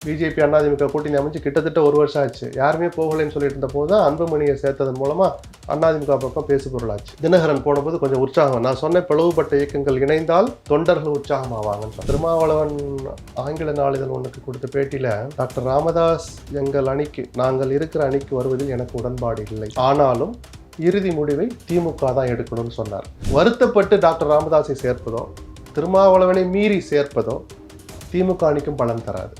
BJP AIADMK கூட்டணி அமைச்சு கிட்டத்தட்ட ஒரு வருஷம் ஆச்சு. யாருமே போகலைன்னு சொல்லிட்டு இருந்த போது தான் அன்புமணியை சேர்த்ததன் மூலமா அதிமுக பக்கம் பேசு பொருளாச்சு. தினகரன் போனபோது கொஞ்சம் உற்சாகம். நான் சொன்ன பிளவுபட்ட இயக்கங்கள் இணைந்தால் தொண்டர்கள் உற்சாகமாவாங்கன்னு சொன்னேன். திருமாவளவன் ஆங்கில நாளிதழ் ஒன்றுக்கு கொடுத்த பேட்டியில டாக்டர் ராமதாஸ் எங்கள் அணிக்கு, நாங்கள் இருக்கிற அணிக்கு வருவதில் எனக்கு உடன்பாடு இல்லை, ஆனாலும் இறுதி முடிவை திமுக தான் எடுக்கணும்னு சொன்னார். வருத்தப்பட்டு டாக்டர் ராமதாஸை சேர்ப்பதோ திருமாவளவனை மீறி சேர்ப்பதோ திமுக அணிக்கும் பலன் தராது.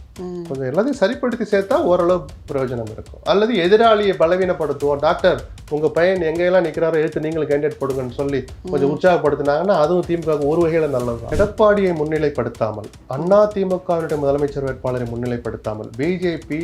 கொஞ்சம் எல்லாத்தையும் சரிப்படுத்தி சேர்த்தா ஓரளவு பிரயோஜனம் இருக்கும். அல்லது எதிராளியை பலவீனப்படுத்துவோம், டாக்டர் உங்க பையன் எங்கெல்லாம் நிற்கிறாரோ எடுத்து நீங்களும் கேண்டிடேட் போடுங்கன்னு சொல்லி கொஞ்சம் உற்சாகப்படுத்தினாங்கன்னா அதுவும் திமுக ஒரு வகையில நல்லதுதான். எடப்பாடியை முன்னிலைப்படுத்தாமல், அண்ணா திமுகவினுடைய முதலமைச்சர் வேட்பாளரை முன்னிலைப்படுத்தாமல், பிஜேபி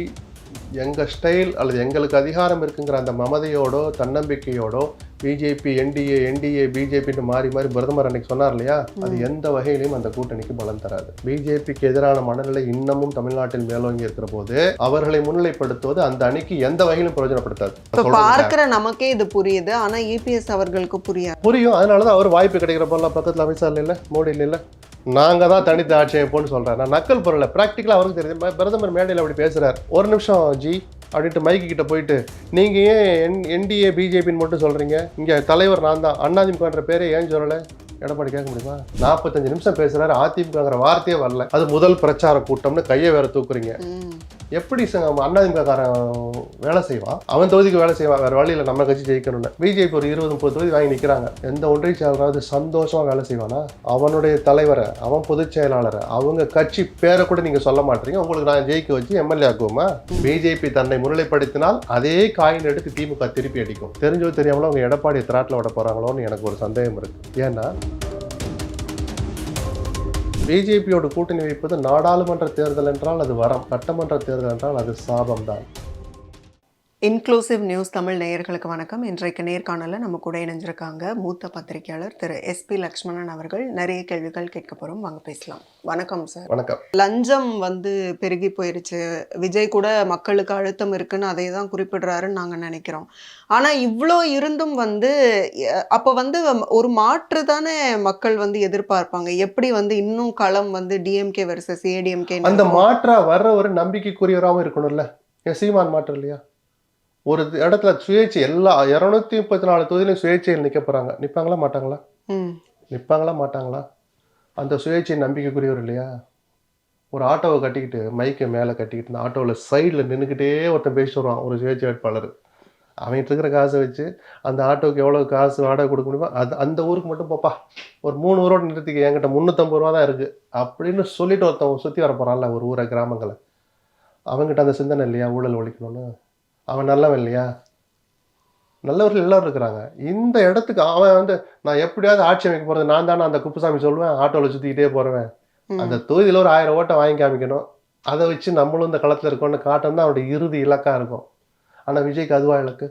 எங்க ஸ்டைல் அல்லது எங்களுக்கு அதிகாரம் இருக்குங்கிற அந்த மமதையோடோ தன்னம்பிக்கையோடோ பிஜேபி என்டிஏ பிஜேபின்னு மாறி மாறி பிரதமர் அன்னைக்கு சொன்னார் இல்லையா, அது எந்த வகையிலையும் அந்த கூட்டணிக்கு பலம் தராது. பிஜேபிக்கு எதிரான மனநிலை இன்னமும் தமிழ்நாட்டில் மேலோங்கி இருக்கிற போது அவர்களை முன்னிலைப்படுத்துவது அந்த அணிக்கு எந்த வகையிலும் பிரயோஜனப்படுத்தாது. பார்க்கிற நமக்கே இது புரியுது, ஆனா இபிஎஸ் அவர்களுக்கு புரியும். அதனாலதான் அவர் வாய்ப்பு கிடைக்கிற போலாம் பக்கத்துல அமித்ஷா இல்ல, மோடி இல்ல, நாங்கள் தான் தனித்து ஆட்சி அமைப்போம்னு சொல்கிறேன். நான் நக்கல் பொருளை ப்ராக்டிக்கலாக அவருக்கு தெரியுது. பிரதமர் மேடையில் அப்படி பேசுகிறார். ஒரு நிமிஷம் ஜி அப்படின்ட்டு மைக்கு கிட்ட போயிட்டு நீங்கள் ஏன் என்டிஏ பிஜேபின்னு மட்டும் சொல்கிறீங்க, இங்கே தலைவர் நான் தான், அதிமுகன்ற பேரே ஏன் சொல்லலை எடப்பாடி கேட்க முடியுமா? 45 நிமிஷம் பேசுகிறாரு, அதிமுகங்கிற வார்த்தையே வரல. அது முதல் பிரச்சார கூட்டம்னு கையை வேற தூக்குறீங்க. எப்படி அதிமுககாரன் வேலை செய்வான்? அவன் தொகுதிக்கு வேலை செய்வான், வேற வழியில் நம்ம கட்சி ஜெயிக்கணும்னு. பிஜேபி ஒரு 20-30 தொகுதி வாங்கி நிற்கிறாங்க. எந்த ஒன்றிய செயலாளராவது சந்தோஷமா வேலை செய்வானா? அவனுடைய தலைவரை, அவன் பொதுச் செயலாளரை, அவங்க கட்சி பேரை கூட நீங்க சொல்ல மாட்டீங்க. உங்களுக்கு நான் ஜெயிக்க வச்சு எம்எல்ஏ ஆக்குவோமா? பிஜேபி தன்னை முன்னிலைப்படுத்தினால் அதே காயின் எடுத்து திமுக திருப்பி அடிக்கும். தெரிஞ்சோ தெரியாமலோ அவங்க எடப்பாடி திராட்டில் விட போறாங்களோன்னு எனக்கு ஒரு சந்தேகம் இருக்கு. ஏன்னா பிஜேபியோட கூட்டணி வைப்பது நாடாளுமன்ற தேர்தல் என்றால் அது வரம், சட்டமன்ற தேர்தல் என்றால் அது சாபம்தான். இன்க்ளூசிவ் நியூஸ் தமிழ் நேயர்களுக்கு வணக்கம். இன்றைக்கு நேர்காணலில் நம்ம கூட இணைஞ்சிருக்காங்க மூத்த பத்திரிகையாளர் திரு SP லக்ஷ்மணன் அவர்கள். நிறைய கேள்விகள் கேட்க போகிறோம், வாங்க பேசலாம். வணக்கம் சார். வணக்கம். லஞ்சம் பெருகி போயிருச்சு, விஜய் கூட மக்களுக்கு அழுத்தம் இருக்குன்னு அதை தான் குறிப்பிடுறாருன்னு நாங்கள் நினைக்கிறோம். ஆனால் இவ்வளோ இருந்தும் அப்போ ஒரு மாற்று தானே மக்கள் எதிர்பார்ப்பாங்க. எப்படி இன்னும் களம் டிஎம்கே வெர்சஸ் ஏடிஎம்கே, அந்த மாற்றா வர்ற ஒரு நம்பிக்கைக்குரியவராகவும் இருக்கணும்ல. சீமான் மாற்றம் இல்லையா? ஒரு இடத்துல சுயேட்சை, எல்லா 234 தொகுதியிலும் சுயேட்சையில் நிற்க போறாங்க. நிற்பாங்களா மாட்டாங்களா? அந்த சுயேட்சை நம்பிக்கைக்குரியவர் இல்லையா? ஒரு ஆட்டோவை கட்டிக்கிட்டு, மைக்கை மேலே கட்டிக்கிட்டு, இந்த ஆட்டோவில் சைடில் நின்றுக்கிட்டே ஒருத்தன் பேசிட்டு வருவான், ஒரு சுயேட்சை வேட்பாளர். அவன்கிட்ட இருக்கிற காசை வச்சு அந்த ஆட்டோவுக்கு எவ்வளோ காசு வாடகை கொடுக்க முடியுமோ அந்த ஊருக்கு மட்டும் போப்பா, ஒரு 3 ஊரோடு நிறுத்திக்க, என்கிட்ட 350 ரூபா தான் இருக்குது அப்படின்னு சொல்லிட்டு ஒருத்தன் சுற்றி வர போகிறான்ல ஒரு ஊரை, கிராமங்களை. அவங்ககிட்ட அந்த சிந்தனை இல்லையா ஊழல் ஒழிக்கணும்னு? அவன் நல்லவன் இல்லையா? நல்லவர்கள் எல்லாரும் இருக்கிறாங்க. இந்த இடத்துக்கு அவன் நான் எப்படியாவது ஆட்சி அமைக்க போகிறது நான் தானே அந்த குப்புசாமி சொல்லுவேன், ஆட்டோவில் சுற்றிக்கிட்டே போகிறவன். அந்த தொகுதியில் ஒரு 1000 ஓட்டை வாங்கி காமிக்கணும், அதை வச்சு நம்மளும் இந்த களத்தில் இருக்கோம்னு காட்டம் தான் அவனுடைய இறுதி இலக்காக இருக்கும். ஆனால் விஜய்க்கு அதுவா இலக்கு?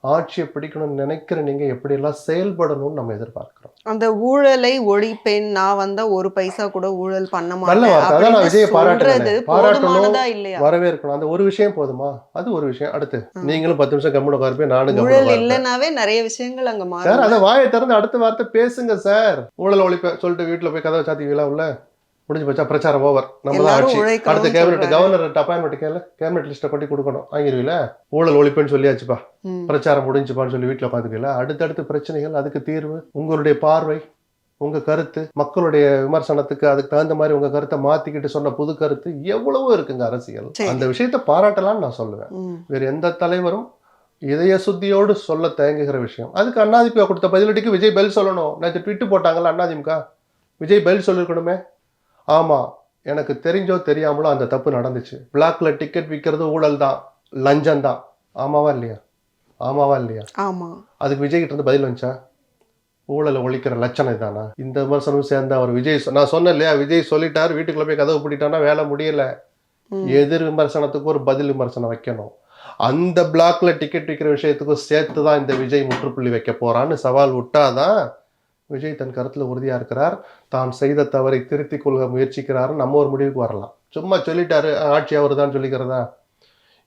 ஆட்சியை பிடிக்கணும்னு நினைக்கிற நீங்க எப்படியெல்லாம் செயல்படணும்னு நம்ம எதிர்பார்க்கிறோம். அந்த ஊழலை ஒழிப்பேன், நான் ஒரு பைசா கூட ஊழல் பண்ண மாட்டேன், விஜயை பாராட்டணும், இல்லையா? வரவேற்கணும். அந்த ஒரு விஷயம் போதுமா? அது ஒரு விஷயம். அடுத்து நீங்களும் 10 நிமிஷம் கம்முன இருப்பேன், நானும் ஊழல் இல்லைனாவே நிறைய விஷயங்கள் அங்க மாறும். அதை வாயை திறந்து அடுத்த வார்த்தை பேசுங்க சார். ஊழல் ஒழிப்பேன் சொல்லிட்டு வீட்டுல போய் கதவை சாத்திக்கலாம் உள்ள முடிஞ்சு போச்சா? பிரச்சாரம் ஓவர். நம்ம தான் ஆட்சி. அடுத்த கவர்னர் அப்பாயின்மெண்ட் கேபினெட் லிஸ்ட்டை கொண்டு கொடுக்கணும். வாங்கிடுவீல? ஊழல் ஒழிப்புன்னு சொல்லியாச்சுப்பா, பிரச்சாரம் முடிஞ்சுப்பான்னு சொல்லி வீட்டில் பார்த்துக்கல. அடுத்தடுத்து பிரச்சனைகள், அதுக்கு தீர்வு, உங்களுடைய பார்வை, உங்க கருத்து, மக்களுடைய விமர்சனத்துக்கு அதுக்கு தகுந்த மாதிரி உங்க கருத்தை மாத்திக்கிட்டு சொன்ன புது கருத்து எவ்வளவோ இருக்குங்க அரசியல். அந்த விஷயத்த பாராட்டலாம்னு நான் சொல்லுவேன். வேற எந்த தலைவரும் இதய சுத்தியோடு சொல்ல தயங்குகிற விஷயம். அதுக்கு அதிமுக கொடுத்த பதிலடிக்கு விஜய் பதில் சொல்லணும். நேற்று ட்விட்டு போட்டாங்கல்ல அதிமுக, விஜய் பதில் சொல்லிருக்கணுமே. ஆமா, எனக்கு தெரிஞ்சோ தெரியாமலோ அந்த தப்பு நடந்துச்சு. பிளாக்ல டிக்கெட் விற்கிறது ஊழல் தான், லஞ்சம் தான். ஆமாவா இல்லையா? ஆமா. அதுக்கு விஜய் கிட்ட இருந்து பதில் வந்துச்சா? ஊழலை ஒழிக்கிற லட்சணம் தானா? இந்த விமர்சனம் சேர்ந்த அவர் விஜய், நான் சொன்னேன் இல்லையா, விஜய் சொல்லிட்டாரு, வீட்டுக்குள்ள போய் கதவு பூட்டிட்டானா வேலை முடியல. எதிர் விமர்சனத்துக்கு ஒரு பதில் விமர்சனம் வைக்கணும். அந்த பிளாக்ல டிக்கெட் விற்கிற விஷயத்துக்கும் சேர்த்துதான் இந்த விஜய் முற்றுப்புள்ளி வைக்க போறான்னு சவால் விட்டாதான் விஜய் தன் கருத்துல உறுதியா இருக்கிறார், தான் செய்த தவறை திருத்திக் கொள்ள முயற்சிக்கிறாரு, நம்ம ஒரு முடிவுக்கு வரலாம். சும்மா சொல்லிட்டாரு ஆட்சி அவரு தான் சொல்லிக்கிறதா?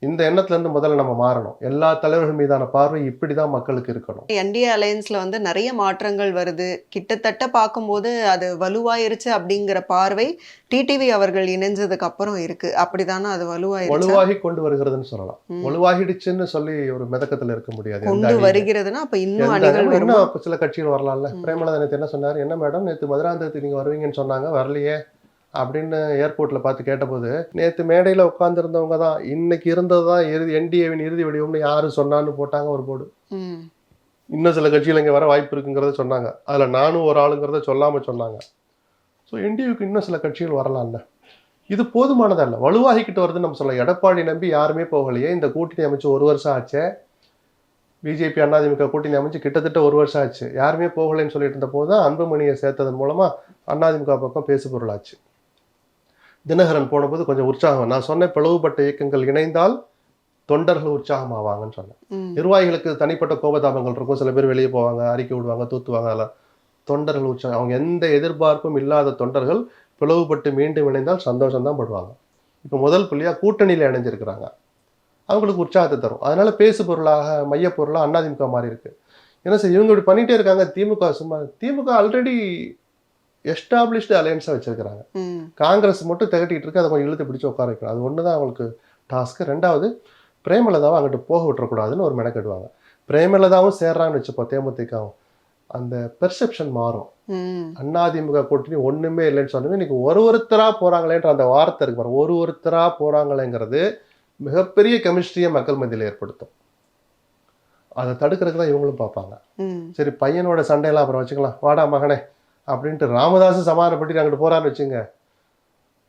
இந்த எண்ணத்துல இருந்து முதல்ல நம்ம மாறணும். எல்லா தலைவர்கள் மீதான பார்வை இப்படிதான் மக்களுக்கு இருக்கணும். என்டிஏ அலையன்ஸ்ல வந்து நிறைய மாற்றங்கள் வருது. கிட்டத்தட்ட பார்க்கும்போது அது வலுவாயிருச்சு அப்படிங்கிற பார்வை டிடிவி அவர்கள் இணைஞ்சதுக்கு அப்புறம் இருக்கு. அப்படிதானே அது வலுவாயிருச்சா? வலுவாகி கொண்டு வருகிறதுன்னு சொல்லலாம். ம். வலுவாகிடுச்சுன்னு சொல்லி ஒரு மிதக்கத்துல இருக்க முடியாது. எந்த கொண்டு அணியுமே. வருகிறதுனா அப்ப இன்னும் எந்த அணிகள் அணியும் வருமா? இன்னும் சில கட்சிகள் வரலாம்ல. ம். பிரேமலதா நேத்து என்ன சொன்னாரு? என்ன மேடம் நேத்து மதுராந்தகத்துக்கு நீங்க வருவீங்கன்னு சொன்னாங்க, வரலையே அப்படின்னு ஏர்போர்ட்ல பார்த்து கேட்டபோது, நேத்து மேடையில உட்கார்ந்திருந்தவங்க தான் இன்னைக்கு இருந்ததுதான் என்டிஏவின் இறுதி வடிவம்னு யாரு சொன்னான்னு போட்டாங்க ஒரு போர்டு. ம். இன்னும் சில கட்சிகள் இங்க வர வாய்ப்பு இருக்குங்கிறத சொன்னாங்க. அதுல நானும் ஒரு ஆளுங்கிறத சொல்லாம சொன்னாங்க. ஸோ என்டிஏவுக்கு இன்னும் சில கட்சிகள் வரலாம்ல. இது போதுமானதல்ல. வலுவாகிக்கிட்டு வருதுன்னு நம்ம சொல்லலாம். எடப்பாடி நம்பி யாருமே போகலையே. இந்த கூட்டணி அமைச்சு 1 வருஷம் ஆச்சே. பிஜேபி அதிமுக கூட்டணி அமைச்சு கிட்டத்தட்ட 1 வருஷம் ஆச்சு. யாருமே போகலைன்னு சொல்லிட்டு இருந்த போது தான் அன்புமணியை சேர்த்ததன் மூலமா அதிமுக பக்கம் பேசு பொருளாச்சு. தினகரன் போனபோது கொஞ்சம் உற்சாகம். நான் சொன்ன பிளவுபட்ட இயக்கங்கள் இணைந்தால் தொண்டர்கள் உற்சாகமாவாங்கன்னு சொன்னேன். ம். நிர்வாகிகளுக்கு தனிப்பட்ட கோபதாபங்கள் இருக்கும். சில பேர் வெளியே போவாங்க, அறிக்கை விடுவாங்க, தூத்துவாங்க. அதெல்லாம் தொண்டர்கள் உற்சாகம். அவங்க எந்த எதிர்பார்ப்பும் இல்லாத தொண்டர்கள் பிளவுபட்டு மீண்டும் இணைந்தால் சந்தோஷம் தான் படுவாங்க. இப்போ முதல் புள்ளியா கூட்டணியில் இணைஞ்சிருக்கிறாங்க. அவங்களுக்கு உற்சாகத்தை தரும். அதனால பேசு பொருளாக மையப்பொருளாக அதிமுக மாறி இருக்கு. ஏன்னா சரி இவங்க இப்படி பண்ணிட்டே இருக்காங்க. திமுக ஆல்ரெடி எஸ்டாப்ளிஷ்டு அலையன்ஸாக வச்சிருக்கிறாங்க. ம். காங்கிரஸ் மட்டும் திகட்டிட்டு இருக்கு. அதை கொஞ்சம் இழுத்து பிடிச்சு உட்கார வைக்கணும். அது ஒன்று தான் அவங்களுக்கு டாஸ்க்கு. ரெண்டாவது, பிரேமலதாவை அங்கிட்டு போக விட்டுறக்கூடாதுன்னு ஒரு மெனக்கெடுவாங்க. பிரேமலதாவும் சேர்றான்னு வச்சுப்போம் தேமுதிகவும், அந்த பெர்செப்ஷன் மாறும். ம். அதிமுக கூட்டணி ஒண்ணுமே இல்லைன்னு சொன்னது இன்னைக்கு ஒருத்தரா போறாங்களேன்ற அந்த வார்த்தை இருக்கு பாருங்க. ஒருத்தரா போறாங்களேங்கிறது மிகப்பெரிய கெமிஸ்ட்ரியை மக்கள் மத்தியில் ஏற்படுத்தும். அதை தடுக்கிறதுக்கு தான் இவங்களும் பார்ப்பாங்க. ம். சரி பையனோட சண்டையெல்லாம் அப்புறம் வச்சுக்கலாம், வாடா மகனே அப்படின்ட்டு ராமதாஸ் சமாதானப்பட்டு அங்கிட்டு போறான்னு வச்சுங்க,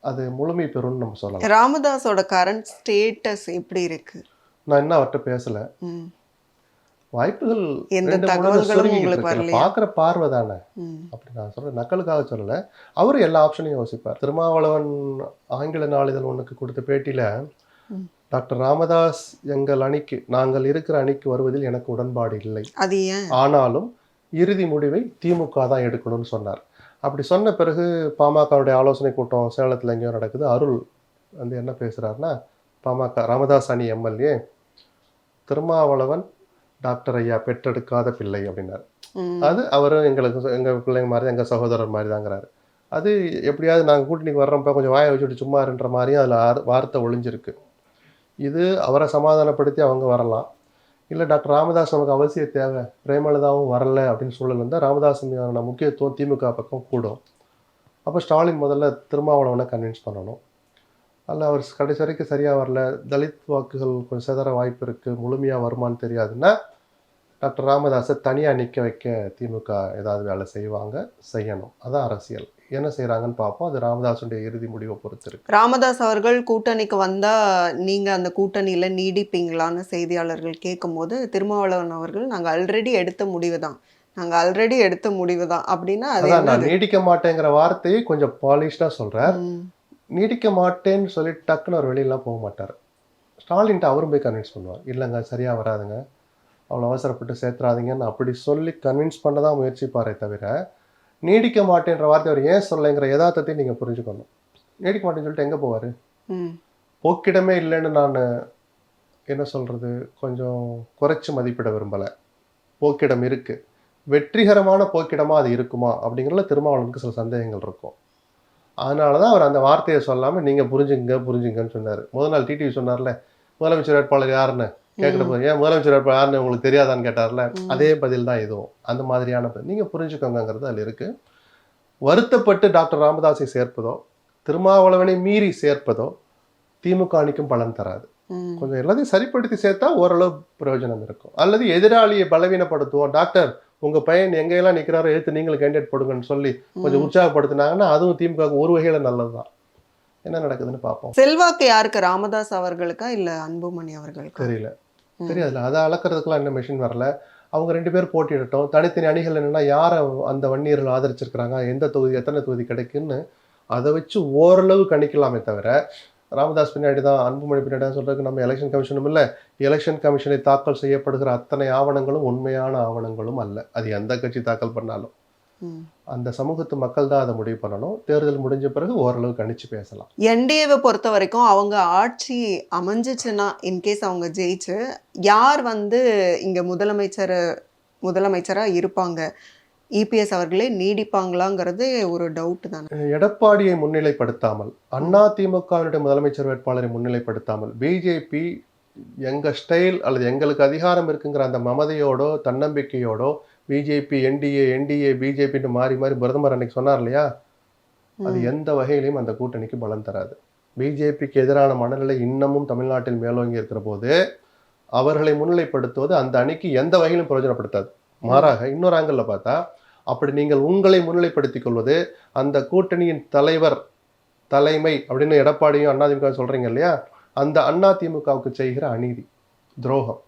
அது முழுமை பெறும்னு நம்ம சொல்லலாம். ராமதாஸோட கரண்ட் ஸ்டேட்டஸ் எப்படி இருக்கு? நான் இன்னும் அவர்கிட்ட பேசல. ம். வாய்ப்புகள் எந்த 2 3 தகவல்களும் சுருங்கிக்கிட்டு உங்களுக்கு இருக்கு. வரலையா? பார்க்குற பார்வை தானே. ம். அப்படி நான் சொல்றேன், நக்கலுக்காக சொல்லல. அவரு எல்லா ஆப்ஷனையும் யோசிப்பார். திருமாவளவன் ஆங்கில நாளிதழ் ஒன்றுக்கு கொடுத்த பேட்டியில, ம். டாக்டர் ராமதாஸ் எங்கள் அணிக்கு, நாங்கள் இருக்கிற அணிக்கு வருவதில் எனக்கு உடன்பாடு இல்லை, அது ஏன்? ஆனாலும் இறுதி முடிவை திமுக தான் எடுக்கணும்னு சொன்னார். அப்படி சொன்ன பிறகு பாமகவுடைய ஆலோசனை கூட்டம் சேலத்தில் எங்கேயோ நடக்குது. அருள் வந்து என்ன பேசுறாருன்னா, பாமக ராமதாஸ் அணி எம்எல்ஏ, திருமாவளவன் டாக்டர் ஐயா பெற்றெடுக்காத பிள்ளை அப்படின்னாரு. ம். அது அவரும் எங்களுக்கு எங்கள் பிள்ளைங்க மாதிரி எங்கள் சகோதரர் மாதிரி தாங்கிறாரு. அது எப்படியாவது நாங்கள் கூட்டணிக்கு வர்றப்ப கொஞ்சம் வாயை வச்சுட்டு சும்மா இருன்ற மாதிரியும் அதில் வார்த்தை ஒளிஞ்சிருக்கு. இது அவரை சமாதானப்படுத்தி அவங்க வரலாம். இல்லை டாக்டர் ராமதாஸ் நமக்கு அவசிய தேவை, பிரேமலதாவும் வரல அப்படின்னு சூழல் வந்தால் ராமதாஸ் மீதான முக்கியத்துவம் திமுக பக்கம் கூடும். அப்போ ஸ்டாலின் முதல்ல திருமாவளவனை கன்வின்ஸ் பண்ணணும். அதில் அவர் கடைசி வரைக்கும் சரியாக வரல, தலித் வாக்குகள் கொஞ்சம் சிதற வாய்ப்பு இருக்குது, முழுமையாக வருமானு தெரியாதுன்னா டாக்டர் ராமதாஸை தனியாக நிற்க வைக்க திமுக ஏதாவது வேலை செய்வாங்க, செய்யணும். அதான் அரசியல். என்ன செய்கிறாங்கன்னு பார்ப்போம். அது ராமதாஸுடைய இறுதி முடிவை பொறுத்து இருக்கு. ராமதாஸ் அவர்கள் கூட்டணிக்கு வந்தா நீங்க அந்த கூட்டணியில நீடிப்பீங்களான்னு செய்தியாளர்கள் கேட்கும்போது திருமாவளவன் அவர்கள் நாங்க ஆல்ரெடி எடுத்த முடிவு தான், அப்படின்னா அது அதான் நான் என்னது? நீடிக்க மாட்டேங்கிற வார்த்தையை கொஞ்சம் பாலிஷ்டாக சொல்கிறார். ம். நீடிக்க மாட்டேன்னு சொல்லி டக்குன்னு அவர் வெளியெல்லாம் போக மாட்டார். ஸ்டாலின்ட்டு அவரும் போய் கன்வின்ஸ் பண்ணுவார். இல்லைங்க சரியாக வராதுங்க, அவ்வளோ அவசரப்பட்டு சேர்த்துறாதீங்கன்னு அப்படி சொல்லி கன்வின்ஸ் பண்ண தான் முயற்சிப்பாரே தவிர, நீடிக்க மாட்டேன்ற வார்த்தை அவர் ஏன் சொல்லலைங்கிற யதார்த்தத்தையும் நீங்கள் புரிஞ்சுக்கணும். நீடிக்க மாட்டேன்னு சொல்லிட்டு எங்கே போவார்? ம். போக்கிடமே இல்லைன்னு நான் என்ன சொல்கிறது, கொஞ்சம் குறைச்சி மதிப்பிட விரும்பலை. போக்கிடம் இருக்குது. வெற்றிகரமான போக்கிடமாக அது இருக்குமா அப்படிங்கிறதுல திருமாவளவனுக்கு சில சந்தேகங்கள் இருக்கும். அதனால தான் அவர் அந்த வார்த்தையை சொல்லாமல் நீங்கள் புரிஞ்சுங்கன்னு சொன்னார். முதல் நாள் டிடிவி சொன்னார்ல, முதலமைச்சர் வேட்பாளர் யாருன்னு கேட்குற போது, ஏன் முதலமைச்சர் வேட்பாளர் யாருன்னு உங்களுக்கு தெரியாதான்னு கேட்டார்ல, அதே பதில் தான் இதுவும். அந்த மாதிரியான பதில் நீங்கள் புரிஞ்சுக்கோங்கிறது அதில் இருக்குது. வருத்தப்பட்டு டாக்டர் ராமதாஸை சேர்ப்பதோ திருமாவளவனை மீறி சேர்ப்பதோ திமுக அணிக்கும் பலன் தராது. ம். கொஞ்சம் எல்லாத்தையும் சரிப்படுத்தி சேர்த்தா ஓரளவு பிரயோஜனம் இருக்கும். அல்லது எதிராளியை பலவீனப்படுத்துவோம், டாக்டர் உங்கள் பையன் எங்கெல்லாம் நிற்கிறாரோ எடுத்து நீங்களும் கேண்டிடேட் போடுங்கன்னு சொல்லி கொஞ்சம் உற்சாகப்படுத்தினாங்கன்னா அதுவும் திமுக ஒரு வகையில் நல்லது தான். என்ன நடக்குதுன்னு பார்ப்போம். செல்வாக்கு யாருக்கு, ராமதாஸ் அவர்களுக்கா இல்ல அன்புமணி அவர்களுக்கா? தெரியல, தெரியாதுல்ல. அதை அளக்கிறதுக்குலாம் இன்னும் மெஷின் வரல. அவங்க 2 பேர் போட்டியிடட்டும். தனித்தனி அணிகள் என்னென்னா யாரை அந்த வன்னியர்கள் ஆதரிச்சிருக்கிறாங்க, எந்த தொகுதி எத்தனை தொகுதி கிடைக்குன்னு அதை வச்சு ஓரளவு கணிக்கலாமே தவிர, ராமதாஸ் பின்னாடி தான் அன்புமணி பின்னாடி தான் சொல்கிறதுக்கு நம்ம எலெக்ஷன் கமிஷனும் இல்லை, எலெக்ஷன் கமிஷனை தாக்கல் செய்யப்படுகிற அத்தனை ஆவணங்களும் உண்மையான ஆவணங்களும் அல்ல. அது எந்த கட்சி தாக்கல் பண்ணாலும். ம். அந்த சமூகத்து மக்கள் தான் அதை முடிவு பண்ணணும். தேர்தல் முடிஞ்ச பிறகு ஓரளவு கணிச்சு பேசலாம். என்டிஏவை பொறுத்த வரைக்கும் அவங்க ஆட்சி அமைஞ்சிச்சுன்னா இன்கேஸ் அவங்க ஜெயிச்சு யார் வந்து இங்க முதலமைச்சரா இருப்பாங்க? இபிஎஸ் அவர்களே நீடிப்பாங்களாங்கிறது ஒரு டவுட் தானே. எடப்பாடியை முன்னிலைப்படுத்தாமல், அதிமுகவினுடைய முதலமைச்சர் வேட்பாளரை முன்னிலைப்படுத்தாமல், பிஜேபி எங்க ஸ்டைல் அல்லது எங்களுக்கு அதிகாரம் இருக்குங்கிற அந்த மமதையோடோ தன்னம்பிக்கையோடோ பிஜேபி என்டிஏ பிஜேபின்னு மாறி மாறி பிரதமர் அன்னைக்கு சொன்னார் இல்லையா, அது எந்த வகையிலையும் அந்த கூட்டணிக்கு பலம் தராது. பிஜேபிக்கு எதிரான மனநிலை இன்னமும் தமிழ்நாட்டில் மேலோங்கி இருக்கிற போது அவர்களை முன்னிலைப்படுத்துவது அந்த அணிக்கு எந்த வகையிலும் பிரயோஜனப்படுத்தாது. மாறாக இன்னொரு ஆங்கிள் பார்த்தா, அப்படி நீங்கள் உங்களை முன்னிலைப்படுத்திக் கொள்வது அந்த கூட்டணியின் தலைமை அப்படின்னு எடப்பாடியும் அதிமுக சொல்றீங்க இல்லையா, அந்த அதிமுகவுக்கு செய்கிற அநீதி, துரோகம்.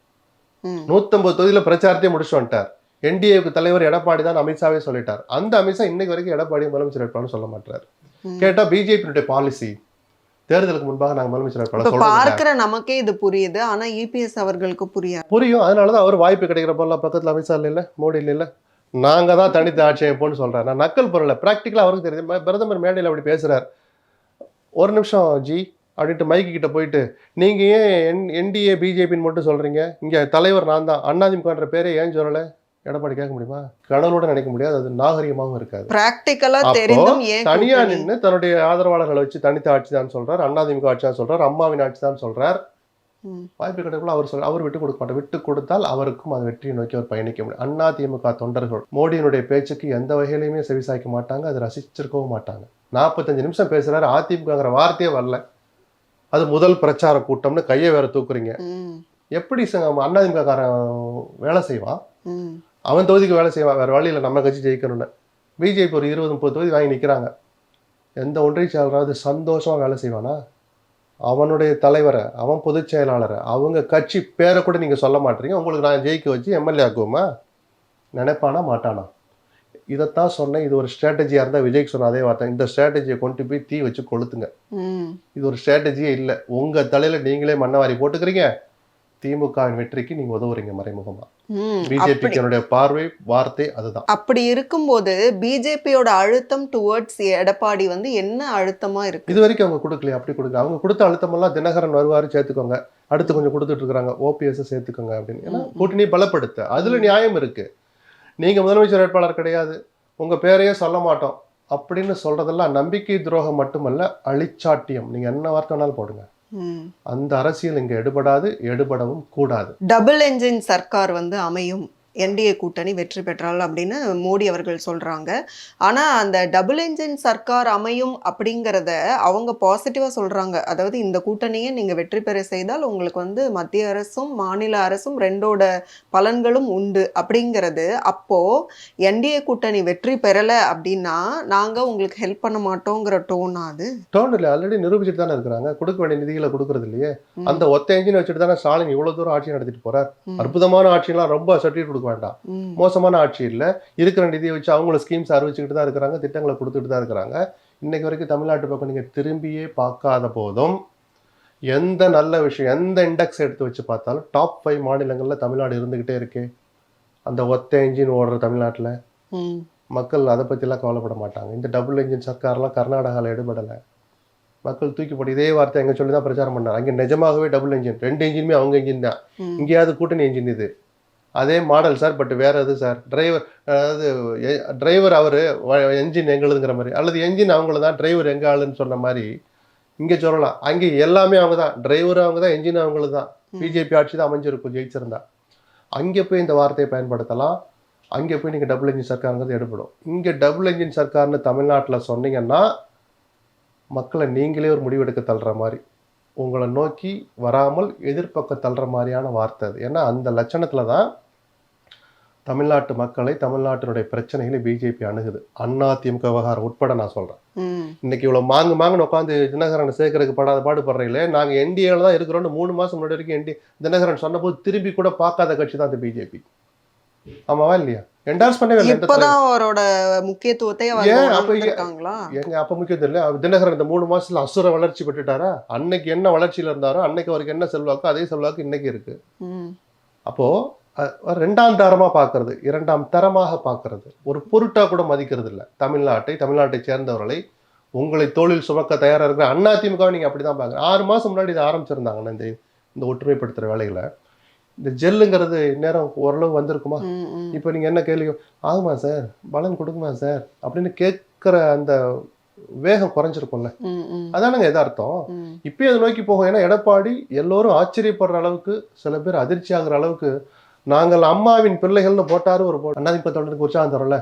150 தொகுதியில பிரச்சாரத்தையே முடிச்சு வந்துட்டார். என்டிஏவுக்கு தலைவர் எடப்பாடி தான் அமித்ஷாவே சொல்லிட்டார். அந்த அமித்ஷா இன்னைக்கு வரைக்கும் எடப்பாடி முதலமைச்சர் வேட்பாளர் சொல்ல மாட்டார். கேட்டா பிஜேபியுடைய பாலிசி தேர்தலுக்கு முன்பாக நாங்கள் முதலமைச்சர் வேட்பாளர் பார்க்கிற நமக்கே இது புரியுது. ஆனா இபிஎஸ் அவர்களுக்கு புரியும். அதனாலதான் அவர் வாய்ப்பு கிடைக்கிற போல பக்கத்துல அமித்ஷா இல்ல, மோடி இல்ல, நாங்க தான் தனித்து ஆட்சி அமைப்போம்னு சொல்றாரு. நான் நக்கல் பொருள் பிராக்டிக்கலா அவருக்கு தெரியுது. பிரதமர் மேடையில் அப்படி பேசுறாரு. ஒரு நிமிஷம் ஜி அப்படின்ட்டு மைக்கு கிட்ட போயிட்டு, நீங்க ஏன் என்டிஏ பிஜேபின்னு மட்டும் சொல்றீங்க, இங்க தலைவர் நான் தான், அதிமுகன்ற பேரே ஏன் சொல்லல? எடப்பாடி கேட்க முடியுமா? கனவோட நினைக்க முடியாது. அது நாகரிகமாகவும் இருக்காது. பிராக்டிகலா தெரிந்தும் தனியா நின்று தன்னுடைய ஆதரவாளர்களை வச்சு தனித்த ஆட்சி தான் சொல்றார், அதிமுக ஆட்சி தான் சொல்றார், அம்மாவின் ஆட்சி தான் சொல்றார். வாய்ப்பு கிடைக்கல அவர் விட்டு கொடுக்க மாட்டார். விட்டு கொடுத்தால் அவருக்கும் அது வெற்றியை நோக்கி அவர் பயணிக்க முடியும். அதிமுக தொண்டர்கள் மோடியினுடைய பேச்சுக்கு எந்த வகையிலுமே செவிசாய்க்க மாட்டாங்க, அதை ரசிச்சிருக்கவும் மாட்டாங்க. 45 நிமிஷம் பேசுறாரு, அதிமுகங்கிற வார்த்தையே வரல. அது முதல் பிரச்சார கூட்டம்னு கையை வேற தூக்குறீங்க. எப்படி அதிமுக காரன் வேலை செய்வான்? அவன் தொகுதிக்கு வேலை செய்வான், வேற வழியில் நம்ம கட்சி ஜெயிக்கணும்னு. பிஜேபி ஒரு 20-30 தொகுதி வாங்கி நிற்கிறாங்க. எந்த ஒன்றிய செயலாளராவது சந்தோஷமா வேலை செய்வானா? அவனுடைய தலைவரை, அவன் பொதுச் செயலாளரை, அவங்க கட்சி பேரை கூட நீங்க சொல்ல மாட்டீங்க. உங்களுக்கு நான் ஜெயிக்க வச்சு எம்எல்ஏ ஆக்குவோமா? நினைப்பானா மாட்டானா? இதைத்தான் சொன்னேன். இது ஒரு ஸ்ட்ராட்டஜியா இருந்தா விஜய்க்கு சொன்ன அதே வார்த்தை. இந்த ஸ்ட்ராட்டஜியை கொண்டு போய் தீ வச்சு கொளுத்துங்க. இது ஒரு ஸ்ட்ராட்டஜியே இல்லை. உங்க தலையில நீங்களே மண்ணவாரி போட்டுக்கிறீங்க. திமுகவின் வெற்றிக்கு நீங்க உதவுறீங்க மறைமுகமா. பிஜேபிக்கு பார்வை வார்த்தை அதுதான். அப்படி இருக்கும்போது பிஜேபியோட அழுத்தம் டுவர்ட்ஸ் எடப்பாடி வந்து என்ன அழுத்தமா இருக்கு? இது வரைக்கும் அவங்க கொடுக்கலையே. அப்படி கொடுக்க அவங்க கொடுத்த அழுத்தம் எல்லாம் தினகரன் வருவாரு சேர்த்துக்கோங்க, அடுத்து கொஞ்சம் கொடுத்துட்டு இருக்காங்க, ஓபிஎஸ் சேர்த்துக்கோங்க அப்படின்னு. ஏன்னா கூட்டணி பலப்படுத்த அதுல நியாயம் இருக்கு. நீங்க முதலமைச்சர் வேட்பாளர் கிடையாது, உங்க பேரையே சொல்ல மாட்டோம் அப்படின்னு சொல்றதெல்லாம் நம்பிக்கை துரோகம் மட்டுமல்ல, அழிச்சாட்டியம். நீங்க என்ன வார்த்தை வேணாலும் போடுங்க. அந்த அரசியல் இங்க எடுபடவும் கூடாது. டபுள் என்ஜின் சர்க்கார் வந்து அமையும், என்டிஏ கூட்டணி வெற்றி பெற்றால் அப்படின்னு மோடி அவர்கள் சொல்றாங்க. ஆனா அந்த டபுள் என்ஜின் சர்க்கார் அமையும் அப்படிங்கிறத அவங்க பாசிட்டிவா சொல்றாங்க. அதாவது இந்த கூட்டணியை நீங்க வெற்றி பெற செய்தால் உங்களுக்கு வந்து மத்திய அரசும் மாநில அரசும் ரெண்டோட பலன்களும் உண்டு அப்படிங்கிறது. அப்போ என்டிஏ கூட்டணி வெற்றி பெறல அப்படின்னா நாங்க உங்களுக்கு ஹெல்ப் பண்ண மாட்டோங்கிற டோன். அது டோன் இல்லை, ஆல்ரெடி நிரூபிச்சுட்டு தானே இருக்கிறாங்க. கொடுக்க வேண்டிய நிதிகளை கொடுக்கறது இல்லையே. அந்த ஒத்த என்ஜின் வச்சுட்டு தானே ஸ்டாலின் இவ்வளவு தூரம் ஆட்சி நடத்திட்டு போறார். அற்புதமான ஆட்சியெல்லாம் ரொம்ப சர்டிஃபிகேட் கொடுக்க வேண்டாம், மோசமான ஆட்சி இல்லை. இருக்கிற நிதியை வச்சு அவங்கள ஸ்கீம்ஸ் அறிவிச்சுக்கிட்டு தான் இருக்கிறாங்க, திட்டங்களை கொடுத்துட்டு தான் இருக்கிறாங்க. இன்னைக்கு வரைக்கும் தமிழ்நாட்டு பக்கம் நீங்க திரும்பியே பார்க்காத போதும் எந்த நல்ல விஷயம், எந்த இண்டெக்ஸ் எடுத்து வச்சு பார்த்தாலும் டாப் 5 மாநிலங்கள்ல தமிழ்நாடு இருந்துகிட்டே இருக்கு. அந்த ஒத்த என்ஜின் ஓடுற தமிழ்நாட்டில் மக்கள் அதை பற்றிலாம் கவலைப்பட மாட்டாங்க. இந்த டபுள் என்ஜின் சர்க்கார்லாம் கர்நாடகாவில் எடுபடலை. மக்கள் தூக்கி போட்டு இதே வார்த்தை எங்க சொல்லி தான் பிரச்சாரம் பண்ணார். அங்கே நிஜமாகவே டபுள் என்ஜின், 2 என்ஜினுமே அவங்க என்ஜின் தான். இங்கேயாவது கூட்டணி என்ஜின் இது. அதே மாடல் சார், பட் வேற எது சார், டிரைவர், அதாவது டிரைவர் அவரு, என்ஜின் எங்களுதுங்கிற மாதிரி, அல்லது என்ஜின் அவங்கள தான், டிரைவர் எங்க ஆளுன்னு சொன்ன மாதிரி இங்கே சொல்லலாம். அங்கே எல்லாமே அவங்க தான், டிரைவரும் அவங்க தான், என்ஜின் அவங்களுக்கு தான். பிஜேபி ஆட்சி தான் அமைஞ்சிருக்கும் ஜெயிச்சிருந்தா. அங்கே போய் இந்த வார்த்தையை பயன்படுத்தலாம். அங்கே போய் நீங்கள் டபுள் என்ஜின் சர்க்காருங்கிறது எடுபடும். இங்கே டபுள் என்ஜின் சர்க்கார்னு தமிழ்நாட்டில் சொன்னீங்கன்னா மக்களை நீங்களே ஒரு முடிவெடுக்க தள்ளுற மாதிரி, உங்களை நோக்கி வராமல் எதிர்ப்பக்க தள்ளுற மாதிரியான வார்த்தை அது. ஏன்னா அந்த லட்சணத்தில் தான் தமிழ்நாட்டு மக்களை, தமிழ்நாட்டினுடைய பிரச்சனைகளை பிஜேபி அணுகுது. அதிமுக விவகாரம் உட்பட நான் சொல்றேன். இன்னைக்கு இவ்வளவு மாங்குன்னு உட்காந்து தினகரன் சேர்க்கறதுக்கு படாத பாடுபடுறீங்களே. நாங்க என்டிஏல தான் இருக்கிறோம்னு 3 மாசம் முன்னாடி வரைக்கும் தினகரன் சொன்ன போது திரும்பி கூட பார்க்காத கட்சி தான் இந்த பிஜேபி. ஆமாவா இல்லையா? என்டார்ஸ் பண்ணவே இல்லை. இப்பதான் அவரோட முக்கியத்துவத்தை அப்ப முக்கியம் இல்லை. தினகரன் இந்த 3 மாசத்துல அசுர வளர்ச்சி பெற்றுட்டாரா? அன்னைக்கு என்ன வளர்ச்சியில இருந்தாரோ அன்னைக்கு அவருக்கு என்ன செல்வாக்கோ அதே செல்வாக்கு இன்னைக்கு இருக்கு. அப்போ ரெண்டாம் தரமாக பார்க்கறது, இரண்டாம் தரமாக பார்க்கறது, ஒரு பொருட்டாக கூட மதிக்கிறது இல்லை. தமிழ்நாட்டை சேர்ந்தவர்களை உங்களை தோளில் சுமக்க தயாராக இருக்கிற அதிமுகவை நீங்கள் அப்படி தான் பார்க்குறேன். 6 மாதம் முன்னாடி இதை ஆரம்பிச்சிருந்தாங்கண்ணா இந்த ஒற்றுமைப்படுத்துகிற வேலைகளை. இந்த ஜெல்லுங்கிறது நேரம் ஓரளவு வந்திருக்குமா? இப்போ நீங்கள் என்ன கேள்வி, ஆகுமா சார், பலன் கொடுக்குமா சார் அப்படின்னு கேட்குற அந்த வேகம் குறைஞ்சிருக்கும்ல, அதானங்க எதார்த்தம். இப்பயே அதை நோக்கி போகும். ஏன்னா எடப்பாடி எல்லோரும் ஆச்சரியப்படுற அளவுக்கு, சில பேர் அதிர்ச்சி ஆகுற அளவுக்கு, நாங்கள் அம்மாவின் பிள்ளைகள்னு போட்டாரு ஒரு அதிமுக தொண்டனுக்கு உற்சாகம் தரல.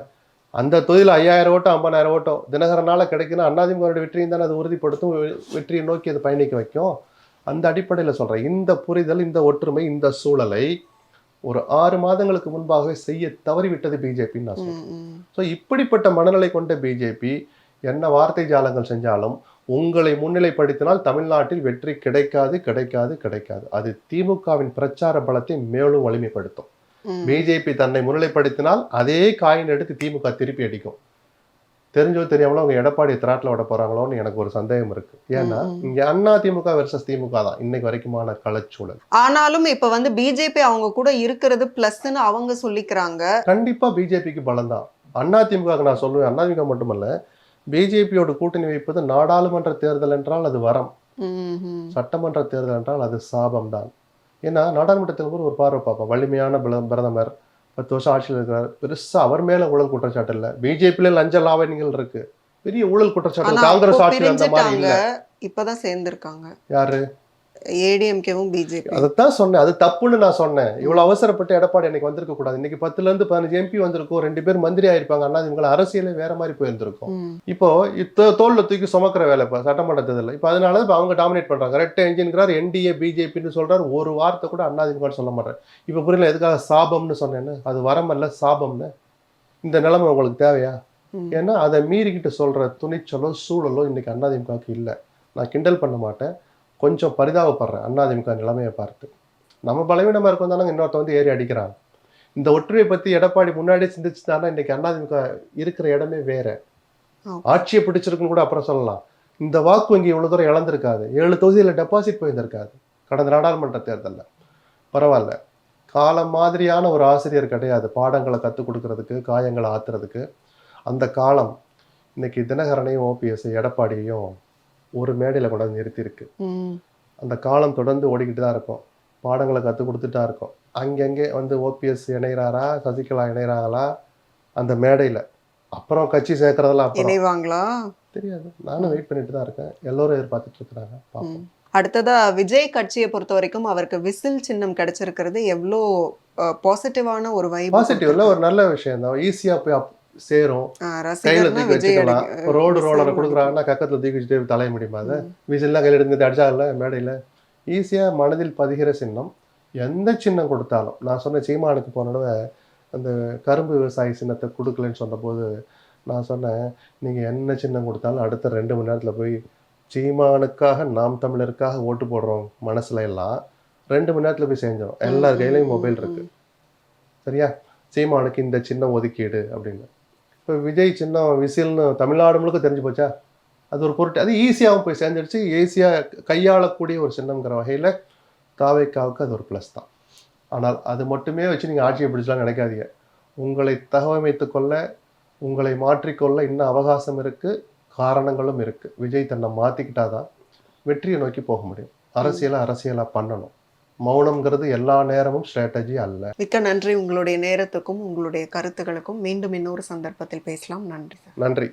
அந்த தொகுதியில் 5000 ஓட்டம் 50,000 ஓட்டம் தினகரனால கிடைக்குன்னா அதிமுக வெற்றியும் தானே அது உறுதிப்படுத்தும், வெற்றியை நோக்கி அதை பயணிக்க வைக்கும். அந்த அடிப்படையில் சொல்கிறேன், இந்த புரிதல், இந்த ஒற்றுமை, இந்த சூழலை ஒரு 6 மாதங்களுக்கு முன்பாகவே செய்ய தவறிவிட்டது பிஜேபின்னு நான் சொல்றேன். ஸோ இப்படிப்பட்ட மனநிலை கொண்ட பிஜேபி என்ன வார்த்தை ஜாலங்கள் செஞ்சாலும் உங்களை முன்னிலைப்படுத்தினால் தமிழ்நாட்டில் வெற்றி கிடைக்காது கிடைக்காது கிடைக்காது. அது திமுகவின் பிரச்சார பலத்தை மேலும் வலிமைப்படுத்தும். பிஜேபி தன்னை முன்னிலைப்படுத்தினால் அதே காயின் எடுத்து திமுக திருப்பி அடிக்கும். தெரிஞ்சோ தெரியாமலோ அவங்க எடப்பாடி திராட்டில் விட போறாங்களோன்னு எனக்கு ஒரு சந்தேகம் இருக்கு. ஏன்னா இங்க அதிமுக வெர்சஸ் திமுக தான் இன்னைக்கு வரைக்குமான களச்சூழல். ஆனாலும் இப்ப வந்து பிஜேபி அவங்க கூட இருக்கிறது பிளஸ்ன்னு அவங்க சொல்லிக்கிறாங்க. கண்டிப்பா பிஜேபிக்கு பலம் தான். அதிமுக நான் சொல்லுவேன், அதிமுக மட்டுமல்ல, பிஜேபியோட கூட்டணி வைப்பது நாடாளுமன்ற தேர்தல் என்றால் அது வரம், சட்டமன்ற தேர்தல் என்றால் அது சாபம் தான். ஏன்னா நாடாளுமன்றத்தில் கூட ஒரு பார்வை பார்ப்போம், வலிமையான பிரதமர் 10 வருஷம் ஆட்சியில் இருக்கிறார், பெருசா அவர் மேல ஊழல் குற்றச்சாட்டு இல்லை. பிஜேபியில லஞ்ச லாவணிகள் இருக்கு, பெரிய ஊழல் குற்றச்சாட்டு. காங்கிரஸ் ஆட்சியில் அந்த மாதிரி இல்ல. இப்பதான் சேர்ந்திருக்காங்க யாரு, ஏடிஎம்கேவும் பிஜேபி. அதைத்தான் சொன்னேன், அது தப்புன்னு நான் சொன்னேன். இவ்வளவு அவசரப்பட்டு எடப்பாடி அன்னைக்கு வந்திருக்க கூடாது. இன்னைக்கு 10ல இருந்து 15 எம்பி வந்திருக்கும், 2 பேர் மந்திரி ஆயிருப்பாங்க. அதிமுக அரசியலே வேற மாதிரி போயிருந்திருக்கும். இப்போ தோல்ல தூக்கி சுமக்கிற வேலை இப்ப சட்டமன்ற தேர்தல். இப்ப அதனால இப்ப அவங்க டாமினேட் பண்றாங்க. ரெட்டை என்ஜின்கிறார், என்டிஏ பிஜேபின்னு சொல்றாரு, ஒரு வார்த்தை கூட அதிமுக சொல்ல மாட்டேன். இப்ப புரியல எதுக்காக சாபம்னு சொன்னேன்னு. அது வரம் அல்ல, சாபம்னு. இந்த நிலைமை உங்களுக்கு தேவையா? ஏன்னா அதை மீறிக்கிட்டு சொல்ற துணிச்சலோ சூழலோ இன்னைக்கு அதிமுகவுக்கு இல்லை. நான் கிண்டல் பண்ண மாட்டேன், கொஞ்சம் பரிதாபப்படுறேன் அதிமுக நிலைமையை பார்த்து. நம்ம பலவீனமாக இருக்கும் தானே இன்னொருத்த வந்து ஏறி அடிக்கிறாங்க. இந்த ஒற்றுமையை பற்றி எடப்பாடி முன்னாடியே சிந்திச்சுதானே இன்னைக்கு அதிமுக இருக்கிற இடமே வேற. ஆட்சியை பிடிச்சிருக்குன்னு கூட அப்புறம் சொல்லலாம். இந்த வாக்கு வங்கி இவ்வளோ தூரம் இழந்திருக்காது. 7 தொகுதியில் டெபாசிட் போயிருந்திருக்காது கடந்த நாடாளுமன்ற தேர்தலில். பரவாயில்ல, காலம் மாதிரியான ஒரு ஆசிரியர் கிடையாது பாடங்களை கற்றுக் கொடுக்கறதுக்கு, காயங்களை ஆத்துறதுக்கு. அந்த காலம் இன்னைக்கு தினகரனையும் ஓபிஎஸ் எடப்பாடியையும் ஒரு மேடையில் கொண்டாந்து நிறுத்தியிருக்கு. அந்த காலம் தொடர்ந்து ஓடிக்கிட்டு தான் இருக்கும், பாடங்களை கற்றுக் கொடுத்துட்டா இருக்கும். அங்கங்கே வந்து ஓபிஎஸ் இணைகிறாரா, சசிகலா இணைகிறாங்களா அந்த மேடையில், அப்புறம் கட்சி சேர்க்கறதெல்லாம் இணைவாங்களா தெரியாது. நானும் வெயிட் பண்ணிட்டு தான் இருக்கேன், எல்லோரும் எதிர்பார்த்துட்டு இருக்கிறாங்க, பார்ப்போம். அடுத்ததா விஜய் கட்சியை பொறுத்த வரைக்கும் அவருக்கு விசில் சின்னம் கிடைச்சிருக்கிறது எவ்வளோ பாசிட்டிவான ஒரு வைப். பாசிட்டிவ்ல ஒரு நல்ல விஷயம் தான். ஈஸியாக போய் சேரும், கையில தூக்கி வச்சுக்கலாம். ரோடு ரோலரை கொடுக்குறாங்கன்னா கக்கத்துல தூக்கி வச்சுட்டு தலைய முடியுமா? அதை விசில்லாம் கையில் எடுத்து அடிச்சாங்கல்ல மேடையில், ஈஸியாக மனதில் பதிகிற சின்னம். எந்த சின்னம் கொடுத்தாலும், நான் சொன்ன சீமானுக்கு போனவே அந்த கரும்பு விவசாயி சின்னத்தை கொடுக்கலன்னு சொன்னபோது நான் சொன்னேன், நீங்கள் என்ன சின்னம் கொடுத்தாலும் அடுத்த 2 மணி நேரத்தில் போய் சீமானுக்காக, நாம் தமிழருக்காக ஓட்டு போடுறோம் மனசுல எல்லாம் 2 மணி நேரத்தில் போய் செஞ்சோம். எல்லார் கையிலையும் மொபைல் இருக்கு, சரியா? சீமானுக்கு இந்த சின்னம் ஒதுக்கீடு அப்படின்னு. இப்போ விஜய் சின்னம் விசில்னு தமிழ்நாடு முழுக்க தெரிஞ்சு போச்சா? அது ஒரு பொருட்டு, அது ஈஸியாகவும் போய் சேர்ந்துடுச்சு. ஈஸியாக கையாளக்கூடிய ஒரு சின்னங்கிற வகையில் தாவேக்காவுக்கு அது ஒரு ப்ளஸ் தான். ஆனால் அது மட்டுமே வச்சு நீங்கள் ஆட்சியை பிடிச்சலாம் நினைக்காதீங்க. உங்களை தகவமைத்து கொள்ள, உங்களை மாற்றிக்கொள்ள இன்னும் அவகாசம் இருக்குது, காரணங்களும் இருக்குது. விஜய் தன்னை மாற்றிக்கிட்டாதான் வெற்றியை நோக்கி போக முடியும். அரசியலாக பண்ணணும். மௌனம்ங்கிறது எல்லா நேரமும் ஸ்ட்ராட்டஜி அல்ல. மிக்க நன்றி உங்களுடைய நேரத்துக்கும் உங்களுடைய கருத்துக்களுக்கும். மீண்டும் இன்னொரு சந்தர்ப்பத்தில் பேசலாம். நன்றி. நன்றி.